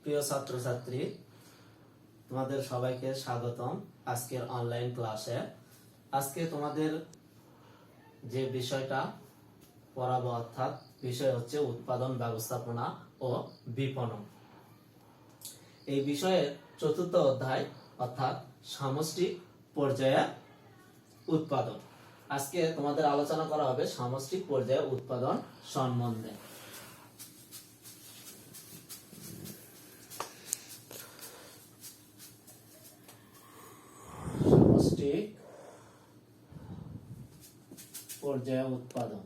প্রিয় ছাত্রছাত্রী, তোমাদের সবাইকে স্বাগতম আজকের অনলাইন ক্লাসে। আজকে তোমাদের যে বিষয়টা পড়াবো অর্থাৎ বিষয় হচ্ছে উৎপাদন ব্যবস্থাপনা ও বিপণন। এই বিষয়ের চতুর্থ অধ্যায় অর্থাৎ সামষ্টিক পর্যায়ে উৎপাদন। আজকে তোমাদের আলোচনা করা হবে সামষ্টিক পর্যায়ে উৎপাদন সম্বন্ধে। সামষ্টিক পর্যায়ে উৎপাদন।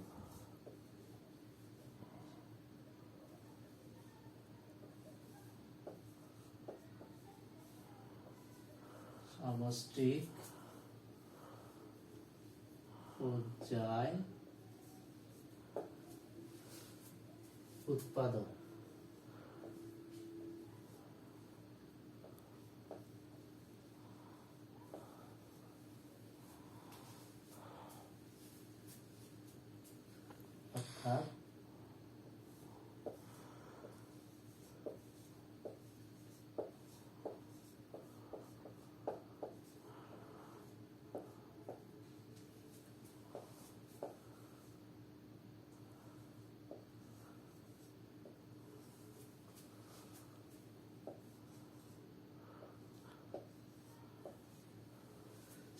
সামষ্টিক পর্যায় উৎপাদন। অর্থাৎ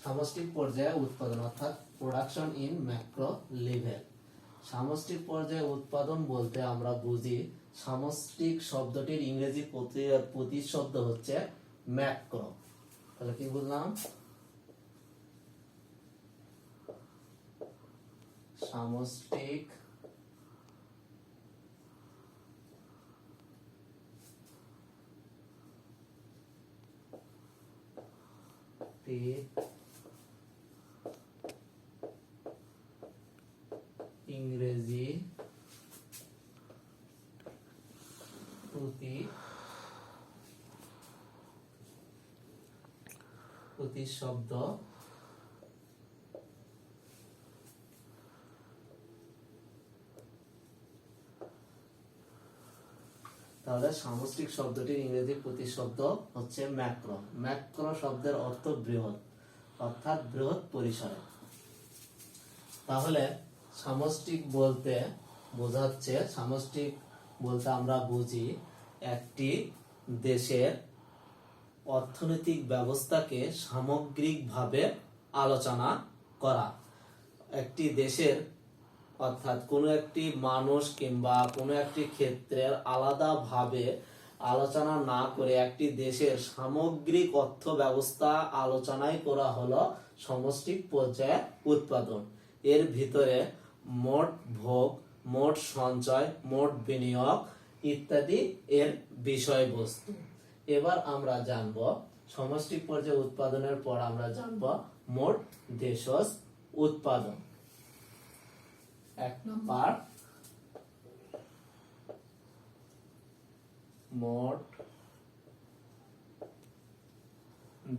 সামষ্টিক পর্যায়ে উৎপাদন অর্থাৎ প্রোডাকশন ইন ম্যাক্রো লেভেল। সামষ্টিক পর্যায়ে উৎপাদন বলতে আমরা বুঝি সামষ্টিক শব্দটির ইংরেজি প্রতিশব্দ হচ্ছে ম্যাক্রো। তাহলে কি বললাম? সামষ্টিক ইংরেজি প্রতিশব্দ তাহলে সামষ্টিক শব্দটির ইংরেজি প্রতিশব্দ হচ্ছে ম্যাক্রো। ম্যাক্রো শব্দের অর্থ বৃহৎ, অর্থাৎ বৃহৎ পরিসরে। তাহলে সামষ্টিক বলতে বোঝাচ্ছে, সামষ্টিক বলতে আমরা বুঝি একটি দেশের অর্থনৈতিক ব্যবস্থাকে সামগ্রিকভাবে আলোচনা করা। একটি দেশের অর্থাৎ কোনো একটি মানুষ কিংবা কোনো একটি ক্ষেত্রের আলাদাভাবে আলোচনা না করে একটি দেশের সামগ্রিক অর্থ ব্যবস্থা আলোচনায় করা হলো সামষ্টিক পর্যায়ে উৎপাদন। এর ভিতরে মোট ভোগ, মোট সঞ্চয়, মোট বিনিয়োগ ইত্যাদি এর বিষয়বস্তু। এবার আমরা জানব সামষ্টিক পর্যায়ে উৎপাদনের পর আমরা জানব মোট দেশজ উৎপাদন। এক নম্বর, মোট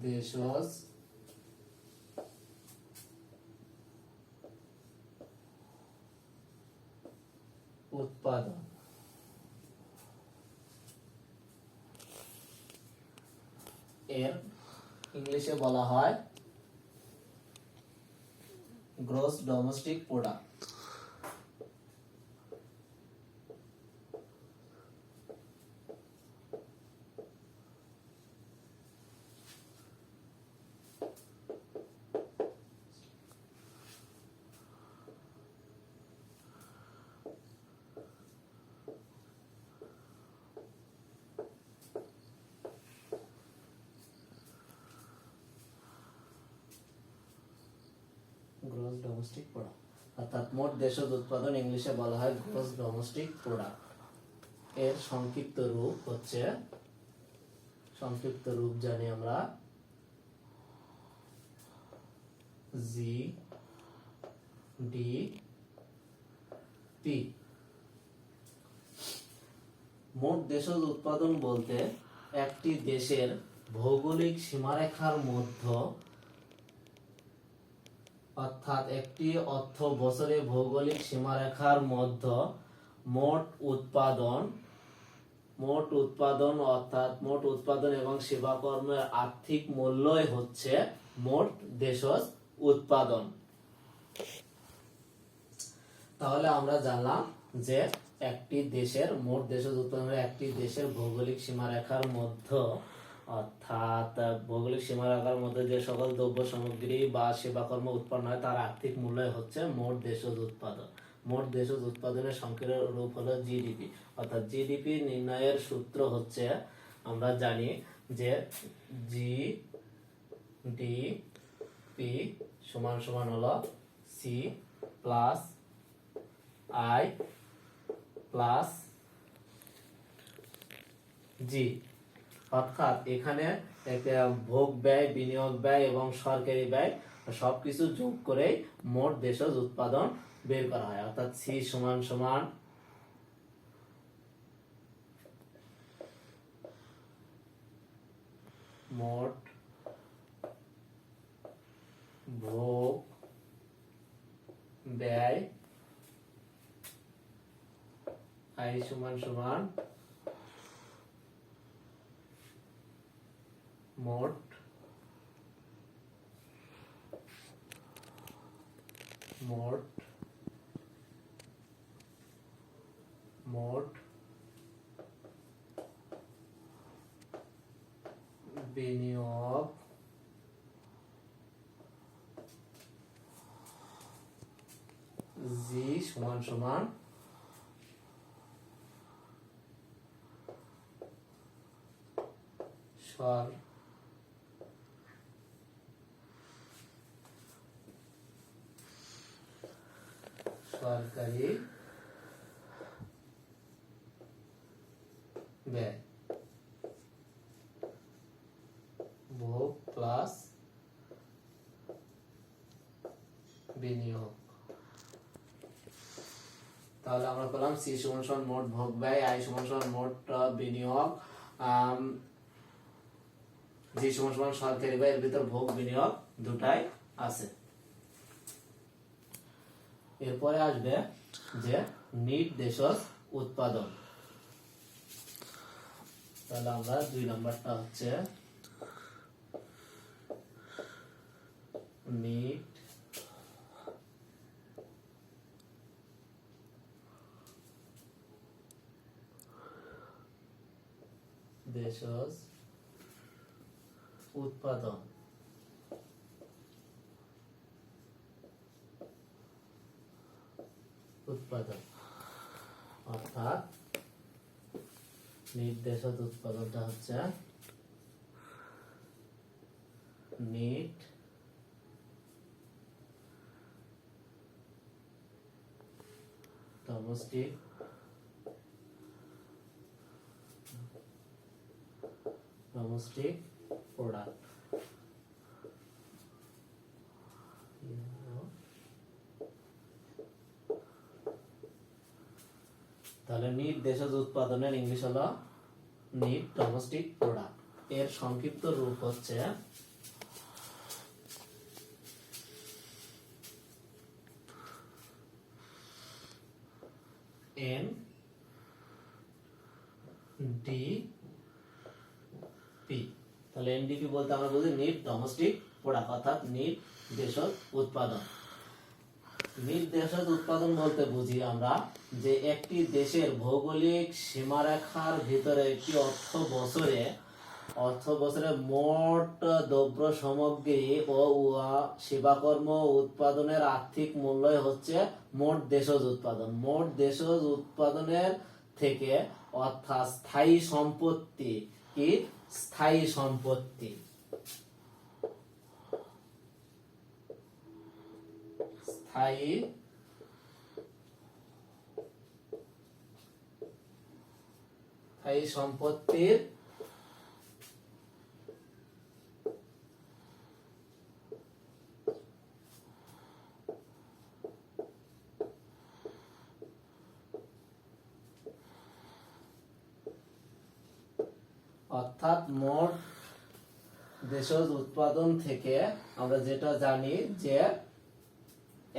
দেশজ উৎপাদন। এর ইংলিশে বলা হয় gross domestic product. Gross domestic product অর্থাৎ মোট দেশজ উৎপাদন ইংলিশে বলা হয় গ্রস ডোমেস্টিক প্রোডাক্ট। এর সংক্ষিপ্ত রূপ হচ্ছে, সংক্ষিপ্ত রূপ জানি আমরা জিডিপি। মোট দেশজ উৎপাদন বলতে একটি দেশের ভৌগোলিক সীমারেখার মধ্যে অর্থাৎ একটি অর্থ বছরে ভৌগোলিক সীমারেখার মধ্যে মোট উৎপাদন মোট উৎপাদন অর্থাৎ মোট উৎপাদন এবং সেবা কর্মের আর্থিক মূল্যই হচ্ছে মোট দেশজ উৎপাদন। তাহলে আমরা জানলাম যে একটি দেশের মোট দেশজ উৎপাদনের একটি দেশের ভৌগোলিক সীমারেখার মধ্যে অর্থাৎ ভৌগোলিক সীমারেখার মধ্যে যে সকল দ্রব্য সামগ্রী বা সেবাকর্ম উৎপন্ন হয় তার আর্থিক মূল্য হচ্ছে মোট দেশজ উৎপাদন। মোট দেশজ উৎপাদনের সংখ্যার রূপ হলো জিডিপি। অর্থাৎ জিডিপি নির্ণয়ের সূত্র হচ্ছে আমরা জানি যে জিডিপি সমান সমান হলো সি প্লাস আই প্লাস জি। অর্থাৎ এখানে ভোগ ব্যয়, বিনিয়োগ ব্যয় এবং সরকারি ব্যয় সবকিছু যোগ করে মোট দেশজ উৎপাদন বের করা হয়। অর্থাৎ সি সমান সমান মোট ভোগ ব্যয়, আই সমান সমান মোট বিনিয়োগ জি সমান সমান সরকারি ব্যয়, ভোগ প্লাস বিনিয়োগ। তাহলে আমরা পেলাম সি সমান সমান মোট ভোগ ব্যয়, আই সমান সমান মোট বিনিয়োগ, জি সমান সমান সরকারি ব্যয়। এর ভিতর ভোগ বিনিয়োগ দুটাই আছে। এরপরে আসবে যে নিট দেশজ উৎপাদন। তাহলে আমরা 2 নম্বরটা হচ্ছে নিট দেশজ উৎপাদন। অর্থাৎ নিট দেশজ উৎপাদনটা হচ্ছে নিট ডোমেস্টিক প্রোডাক্ট। তাহলে নিট দেশজ উৎপাদনের ইংলিশ হলো নিট ডোমেস্টিক প্রোডাক্ট। এর সংক্ষিপ্ত রূপ হচ্ছে এনডিপি। তাহলে এনডিপি বলতে আমরা বুঝি নিট ডোমেস্টিক প্রোডাক্ট অর্থাৎ নিট দেশজ উৎপাদন। নিট দেশজ উৎপাদন বলতে বুঝি আমরা যে একটি দেশের ভৌগোলিক সীমারেখার ভিতরে একটি অর্থ বছরে মোট দ্রব্য সামগ্রী ও সেবাকর্ম উৎপাদনের আর্থিক মূল্যই হচ্ছে মোট দেশজ উৎপাদন। মোট দেশজ উৎপাদনের থেকে অর্থাৎ স্থায়ী সম্পত্তি স্থায়ী সম্পত্তি সম্পত্তির অর্থাৎ মোট দেশজ উৎপাদন থেকে আমরা যেটা জানি যে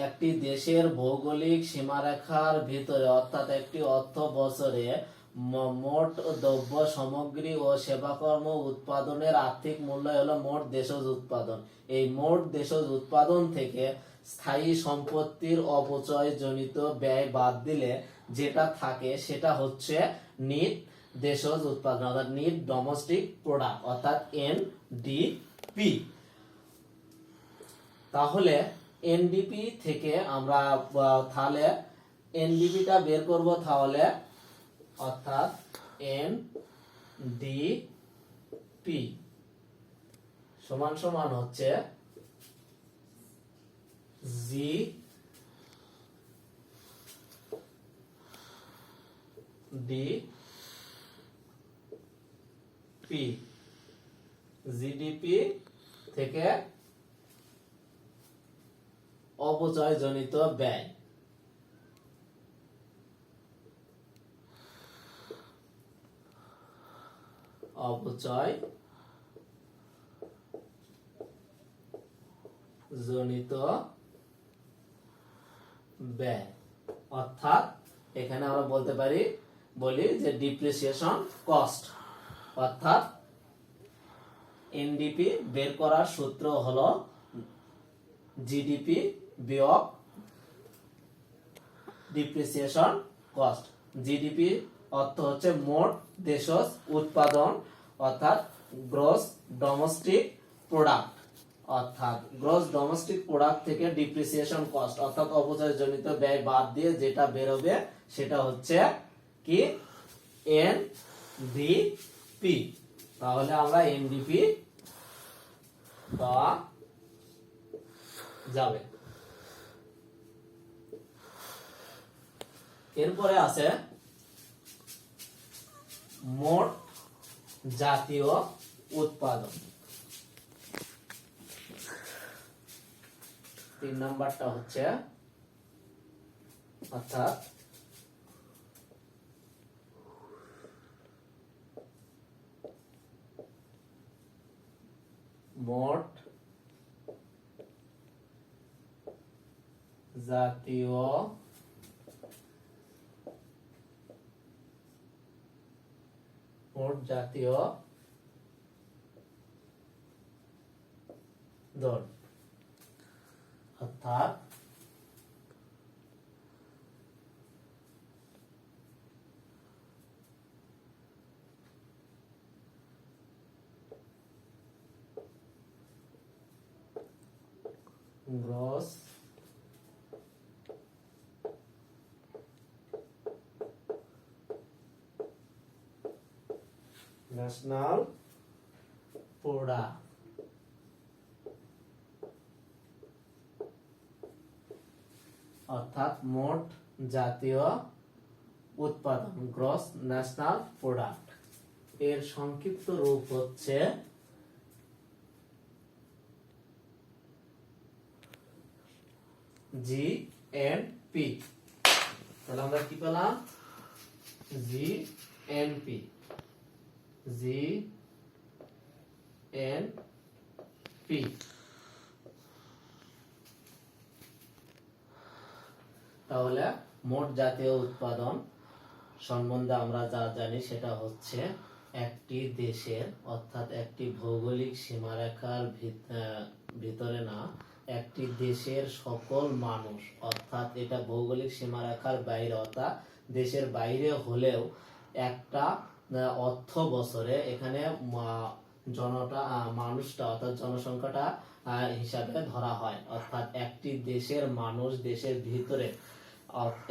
একটি দেশের ভৌগোলিক সীমারেখার ভিতরে অর্থাৎ একটি অর্থ বছরে মোট দ্রব্য সামগ্রী ও সেবাকর্ম উৎপাদনের আর্থিক মূল্য হলো মোট দেশজ উৎপাদন। এই মোট দেশজ উৎপাদন থেকে স্থায়ী সম্পত্তির অপচয় জনিত ব্যয় বাদ দিলে যেটা থাকে সেটা হচ্ছে নিট দেশজ উৎপাদন অর্থাৎ নিট ডোমেস্টিক প্রোডাক্ট অর্থাৎ এনডিপি। তাহলে এনডিপি থেকে আমরা তাহলে এনডিপিটা বের করব, তাহলে অর্থাৎ এনডিপি সমান সমান হচ্ছে জিডিপি থেকে অপচয় জনিত ব্যয়, অপচয় জনিত ব্যয় অর্থাৎ এখানে আমরা বলি যে ডিপ্রিসিয়েশন কস্ট। অর্থাৎ এনডিপি বের করার সূত্র হলো জিডিপি বিয়োগ ডিপ্রিসিয়েশন কস্ট। জিডিপি অর্থ হচ্ছে মোট দেশজ উৎপাদন অর্থাৎ গ্রস ডোমেস্টিক প্রোডাক্ট, অর্থাৎ গ্রস ডোমেস্টিক প্রোডাক্ট থেকে ডিপ্রিসিয়েশন কস্ট অর্থাৎ অপচয় জনিত ব্যয় বাদ দিয়ে যেটা বের হবে সেটা হচ্ছে কি এনডিপি। তাহলে আমরা এনডিপি পাওয়া যাবে। এরপরে আছে মোট জাতীয় উৎপাদন। 3 নাম্বারটা হচ্ছে অর্থাৎ মোট জাতীয় দর অর্থাৎ গ্রস ন্যাশনাল প্রোডাক্ট অর্থাৎ মোট জাতীয় উৎপাদন গ্রস ন্যাশনাল প্রোডাক্ট এর সংক্ষিপ্ত রূপ হচ্ছে জিএনপি। তাহলে আমরা কি পেলাম? জিএনপি। তাহলে মোট জাতীয় উৎপাদন সম্বন্ধে আমরা যা জানি সেটা হচ্ছে একটি দেশের অর্থাৎ একটি ভৌগোলিক সীমারেখার ভিতরে না, একটি দেশের সকল মানুষ অর্থাৎ এটা ভৌগোলিক সীমারেখার বাইরে অর্থাৎ দেশের বাইরে হলেও একটা অর্থ বছরে এখানে মানুষটা অর্থাৎ জনসংখ্যাটা হিসাবে ধরা হয়। অর্থাৎ একটি দেশের মানুষ দেশের ভিতরে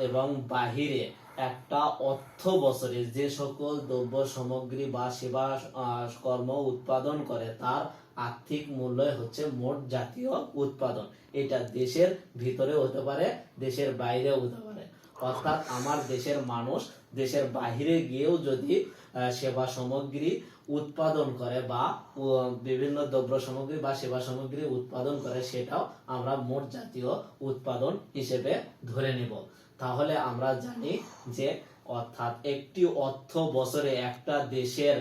এবং বাহিরে একটা অর্থ বছরে যে সকল দ্রব্য সামগ্রী বা সেবা কর্ম উৎপাদন করে তার আর্থিক মূল্য হচ্ছে মোট জাতীয় উৎপাদন। এটা দেশের ভিতরে হতে পারে, দেশের বাইরেও হতে পারে। অর্থাৎ আমার দেশের মানুষ দেশের বাহিরে গিয়েও যদি সেবা সামগ্রী উৎপাদন করে বা বিভিন্ন দ্রব্য সামগ্রী বা সেবা সামগ্রী উৎপাদন করে সেটাও আমরা মোট জাতীয় উৎপাদন হিসেবে ধরে নেব। তাহলে আমরা জানি যে অর্থাৎ একটি অর্থ বছরে একটা দেশের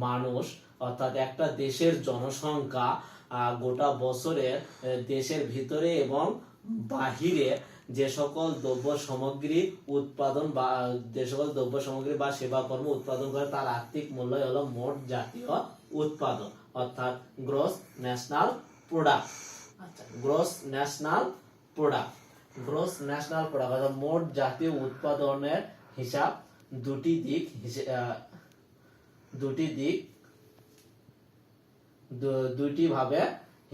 মানুষ অর্থাৎ একটা দেশের জনসংখ্যা গোটা বছরে দেশের ভিতরে এবং বাহিরে যে সকল দ্রব্য সামগ্রী উৎপাদন বা সেবা কর্ম উৎপাদন করে তার আর্থিক মূল্য হলো মোট জাতীয় উৎপাদন, অর্থাৎ গ্রস ন্যাশনাল প্রোডাক্ট। আচ্ছা, গ্রস ন্যাশনাল প্রোডাক্ট অর্থাৎ মোট জাতীয় উৎপাদনের হিসাব দুটি ভাবে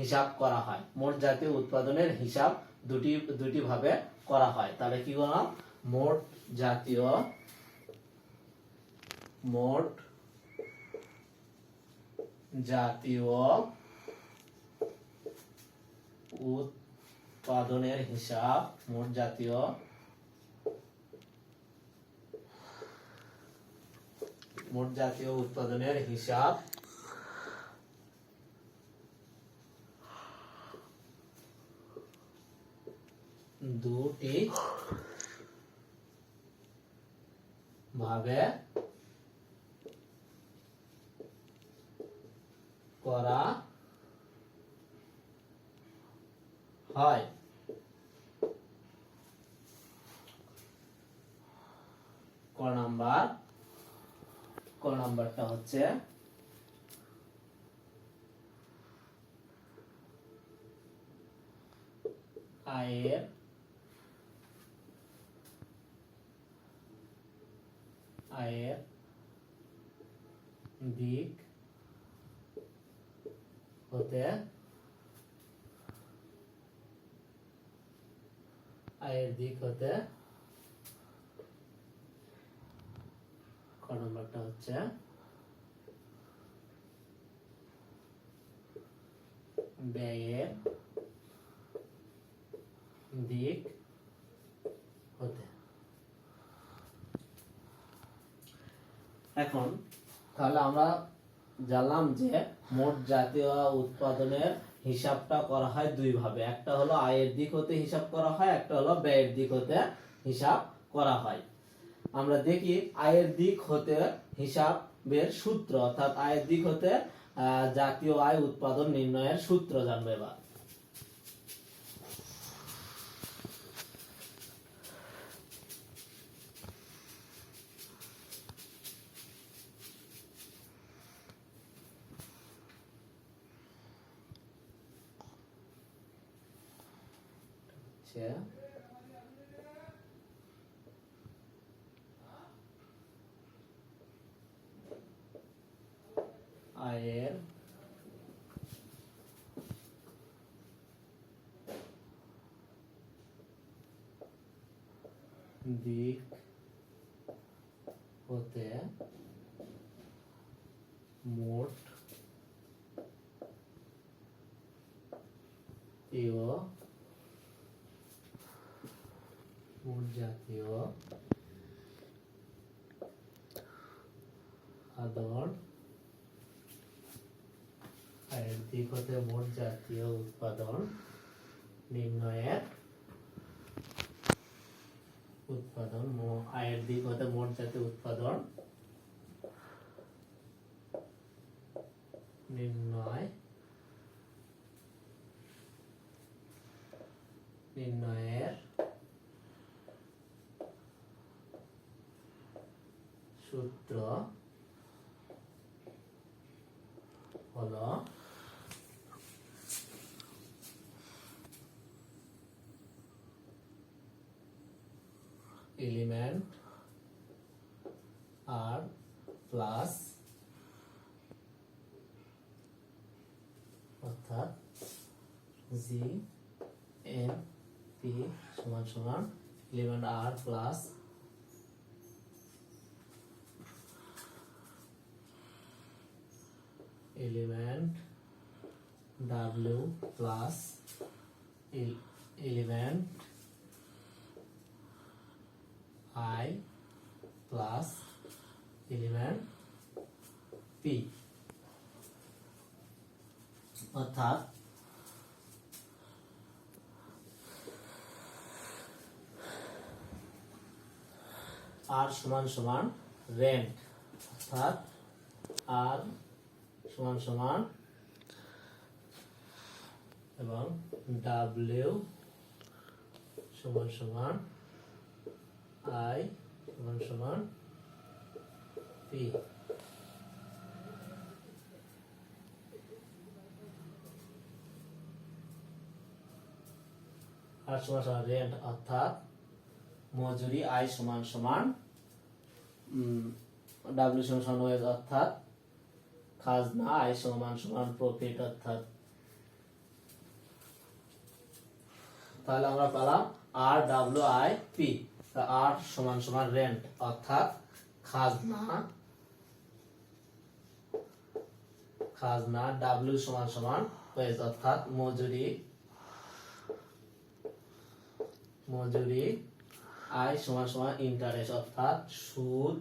হিসাব করা হয়। মোট জাতীয় উৎপাদনের হিসাব দুটি ভাবে করা হয়। তাহলে কি বললাম? মোট জাতীয় উৎপাদনের হিসাব দুটি ভাবে করা হয়। ক নাম্বারটা হচ্ছে আয়ের দিক হতে ক নম্বরটা হচ্ছে ব্যয়ের দিক হতে। এখন তাহলে আমরা জানলাম যে মোট জাতীয় উৎপাদনের হিসাবটা করা হয় দুই ভাবে, একটা হলো আয়ের দিক হতে হিসাব করা হয়, একটা হলো ব্যয়ের দিক হতে হিসাব করা হয়। আমরা দেখি আয়ের দিক হতে হিসাবের সূত্র, অর্থাৎ আয়ের দিক হতে জাতীয় আয় উৎপাদন নির্ণয়ের সূত্র জানবো এবার। আয়ের দিক হতে মোট জাতীয় আয়ের দিক হতে মোট জাতীয় উৎপাদন নির্ণয়ের আয়ের দিক হতে মোট জাতীয় উৎপাদন নির্ণয়ের সূত্র হলো এলিমেন্ট আর প্লাস অর্থাৎ জি এন পি সমান সমান element R plus element W plus element I plus element P, অর্থাৎ R সমান সমান রেন্ট, অর্থাৎ R সমান সমান এবং W সমান সমান আই সমান সমান পি। আর সমান সমান রেন্ট অর্থাৎ মজুরি আই সমান সমান ডাব্লিউ সমান সমান ওয়েজ অর্থাৎ খাজনা, আই সমান সমান প্রফিট অর্থাৎ। তাহলে আমরা পেলাম আর ডাব্লিউ আই পি। আর সমান সমান রেন্ট অর্থাৎ খাজনা, খাজনা, ডাব্লিউ সমান সমান ওয়েজ অর্থাৎ মজুরি, মজুরি, আই সমান সমান ইন্টারেস্ট অর্থাৎ সুদ,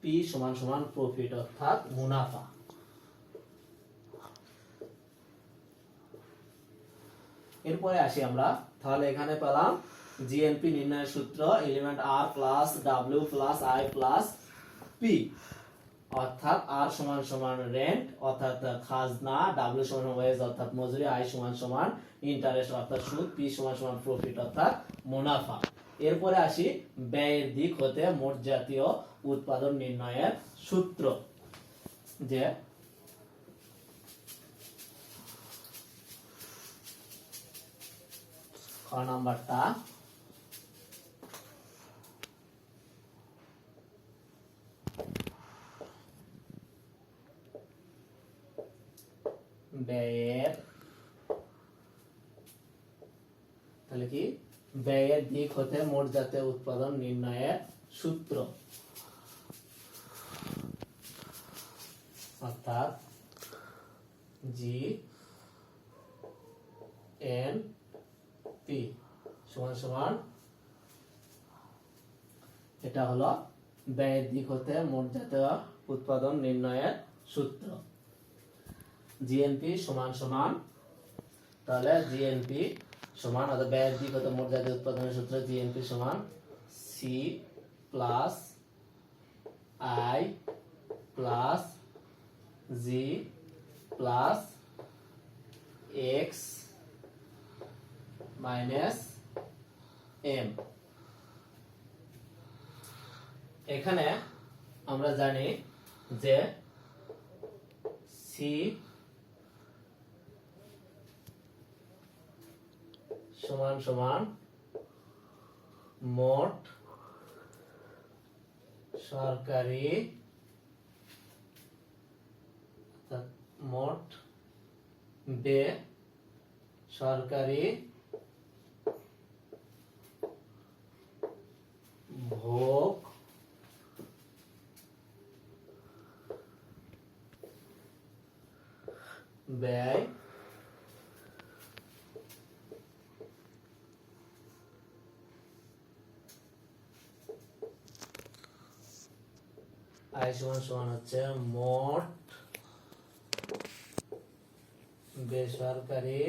পি সমান সমান প্রফিট অর্থাৎ মুনাফা। এরপরে আসি আমরা, তাহলে এখানে পেলাম জিএনপি নির্ণয়ের সূত্র element R plus W plus I plus P অর্থাৎ আর সমান সমান রেন্ট অর্থাৎ খাজনা, ডাব্লিউ সমান ওয়েজ অর্থাৎ মজুরি, আই সমান সমান ইন্টারেস্ট অর্থাৎ সুদ, পি সমান সমান প্রফিট অর্থাৎ মুনাফা। এরপরে আসি ব্যয়ের দিক হতে মোট জাতীয় উৎপাদন নির্ণয়ের সূত্র, যে খ নাম্বারটা ব্যয়ের, তাহলে কি ব্যয়ের দিক হতে মোট জাতীয় উৎপাদন নির্ণয়ের সূত্র অর্থাৎ জি এন পি সমান সমান, এটা হলো ব্যয়ের দিক হতে মোট জাতীয় উৎপাদন নির্ণয়ের সূত্র। জিএনপি সমান সমান, তাহলে জিএনপি সমান অর্থাৎ ব্যয়ের দিক হতে মোট জাতীয় উৎপাদনের সূত্র জিএনপি সমান C plus I plus G plus X minus M. এখানে আমরা জানি যে সি সমান সমান মোট সরকারি, মোট বেসরকারি ভোগ ব্যয় আয় সমান সমান হচ্ছে মোট বেসরকারি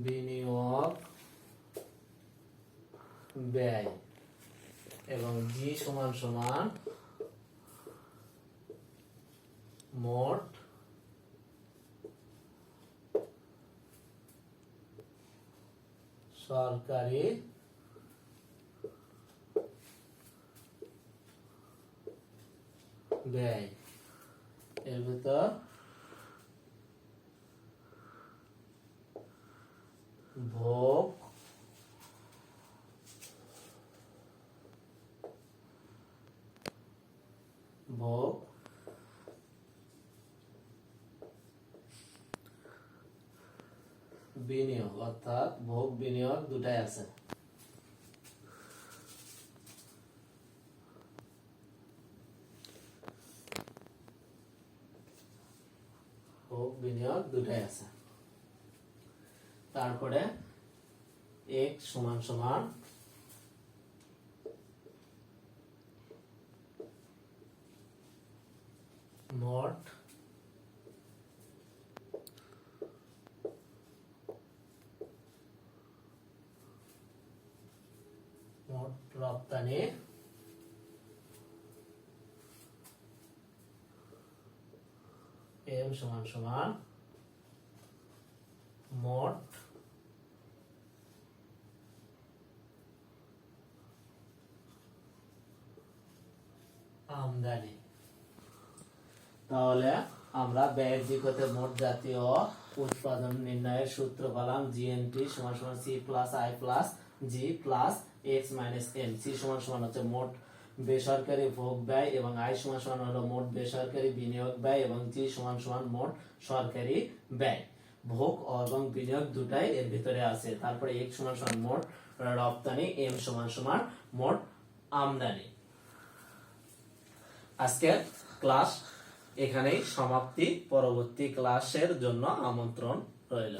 বিনিয়োগ ব্যয় এবং জি সমান সমান মোট সরকারি ব্যয়। এর ভিতর ভোগ ভোগ বিনিয়োগ অর্থাৎ ভোগ বিনিয়োগ দুটাই আছে। ভোগ বিনিয়োগ দুটাই আছে। তারপরে x সমান সমান মোট রপ্তানি এম সমান সমান মোট আমদানি। তাহলে আমরা ব্যয়ের দিক হতে মোট জাতীয় উৎপাদন নির্ণয়ের সূত্র পেলাম জিএনটি সমান সমান C plus I plus G plus X minus N. C সমান সমান হচ্ছে মোট বেসরকারি ভোগ ব্যয় এবং আই সমান সমান হলো মোট বেসরকারি বিনিয়োগ ব্যয় এবং জি সমান সমান মোট সরকারি ব্যয়। ভোগ এবং বিনিয়োগ দুটাই এর ভিতরে আছে। তারপরে এক্স সমান সমান মোট রপ্তানি, এম সমান সমান মোট আমদানি। আজকের ক্লাস এখানেই সমাপ্তি। পরবর্তী ক্লাসের জন্য আমন্ত্রণ রইল।